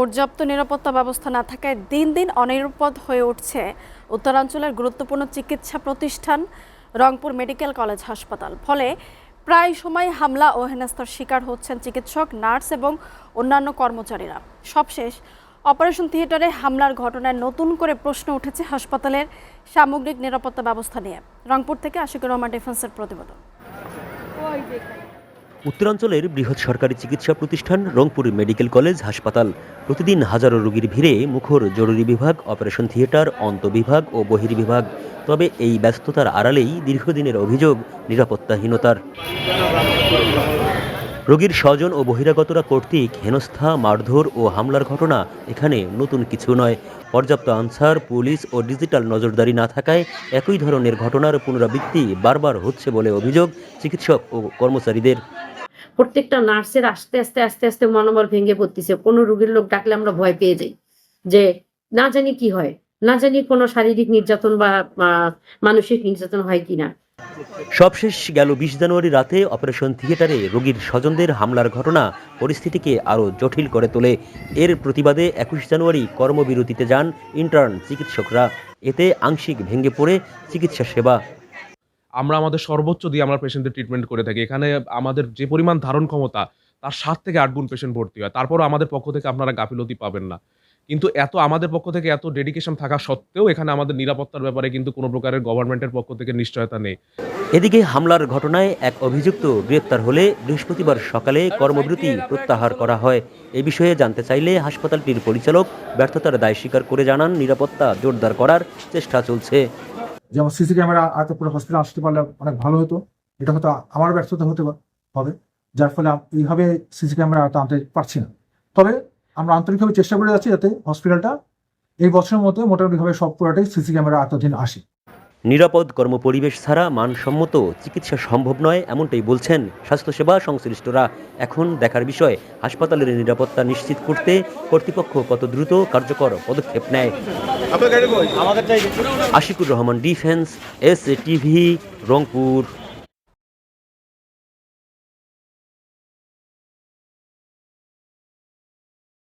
পর্যাপ্ত নিরাপত্তা ব্যবস্থা না থাকায় দিন দিন অনিরাপদ হয়ে উঠছে উত্তরাঞ্চলের গুরুত্বপূর্ণ চিকিৎসা প্রতিষ্ঠান রংপুর মেডিকেল কলেজ হাসপাতাল। ফলে প্রায় সময় হামলা ও হেনস্থার শিকার হচ্ছেন চিকিৎসক, নার্স এবং অন্যান্য কর্মচারীরা। সবশেষ অপারেশন থিয়েটারে হামলার ঘটনায় নতুন করে প্রশ্ন উঠেছে হাসপাতালের সামগ্রিক নিরাপত্তা ব্যবস্থা নিয়ে। রংপুর থেকে আশিকুর রহমান ডিফেন্সের প্রতিবেদন। উত্তরাঞ্চলের বৃহৎ সরকারি চিকিৎসা প্রতিষ্ঠান রংপুর মেডিকেল কলেজ হাসপাতাল। প্রতিদিন হাজারো রোগীর ভিড়ে মুখর জরুরি বিভাগ, অপারেশন থিয়েটার, অন্তঃবিভাগ ও বহির্বিভাগ। তবে এই ব্যস্ততার আড়ালেই দীর্ঘদিনের অভিযোগ নিরাপত্তাহীনতার। রোগীর স্বজন ও বহিরাগতরা কর্তৃক হেনস্থা, মারধর ও হামলার ঘটনা এখানে নতুন কিছু নয়। পর্যাপ্ত আনসার, পুলিশ ও ডিজিটাল নজরদারি না থাকায় একই ধরনের ঘটনার পুনরাবৃত্তি বারবার হচ্ছে বলে অভিযোগ চিকিৎসক ও কর্মচারীদের। প্রত্যেকটা নার্সের আস্তে আস্তে মনোবল ভেঙে পড়তেছে। কোনো রোগীর লোক ডাকলে আমরা ভয় পেয়ে যাই যে না জানি কি হয়, না জানি কোনো শারীরিক নির্যাতন বা মানসিক নির্যাতন হয় কিনা। সবশেষ গেল 20 জানুয়ারি রাতে অপারেশন থিয়েটারে রোগীর স্বজনদের হামলার ঘটনা পরিস্থিতিকে আরও জটিল করে তোলে। এর প্রতিবাদে 21 জানুয়ারি কর্মবিরতিতে যান ইন্টার্ন চিকিৎসকরা। এতে আংশিক ভেঙে পড়ে চিকিৎসা সেবা। আমরা আমাদের সর্বোচ্চ দিয়ে আমরা পেশেন্টের ট্রিটমেন্ট করে থাকি। এখানে আমাদের যে পরিমাণ ধারণ ক্ষমতা তার 7 থেকে 8 গুণ পেশেন্ট ভর্তি হয়। তারপরও আমাদের পক্ষ থেকে আপনারা গাফিলতি পাবেন না। কিন্তু আমাদের পক্ষ থেকে এত ডেডিকেশন থাকা সত্ত্বেও এখানে আমাদের নিরাপত্তার ব্যাপারে কিন্তু কোনো প্রকারের গভর্নমেন্টের পক্ষ থেকে নিশ্চয়তা নেই। এদিকে হামলার ঘটনায় এক অভিযুক্ত গ্রেপ্তার হলে বৃহস্পতিবার সকালে কর্মবিরতি প্রত্যাহার করা হয়। এ বিষয়ে জানতে চাইলে হাসপাতালটির পরিচালক ব্যর্থতার দায় স্বীকার করে জানান, নিরাপত্তা জোরদার করার চেষ্টা চলছে। যেমন সিসি ক্যামেরা এত পুরো হসপিটাল আসতে পারলে অনেক ভালো হতো। এটা হয়তো আমার ব্যর্থতা হতে হবে, যার ফলে এইভাবে সিসি ক্যামেরা আনতে পারছি না। তবে আমরা আন্তরিকভাবে চেষ্টা করে যাচ্ছি যাতে হসপিটালটা এই বছরের মধ্যে মোটামুটিভাবে সব পুরাটাই সিসি ক্যামেরা আওতাধীন আসে। নিরাপদ কর্মপরিবেশ ছাড়া মানসম্মত চিকিৎসা সম্ভব নয়, এমনটাই বলছেন স্বাস্থ্যসেবা সংশ্লিষ্টরা। এখন দেখার বিষয় হাসপাতালের নিরাপত্তা নিশ্চিত করতে কর্তৃপক্ষ কত দ্রুত কার্যকর পদক্ষেপ নেয়। Ashikur Rahman defence, SATV, Rangpur.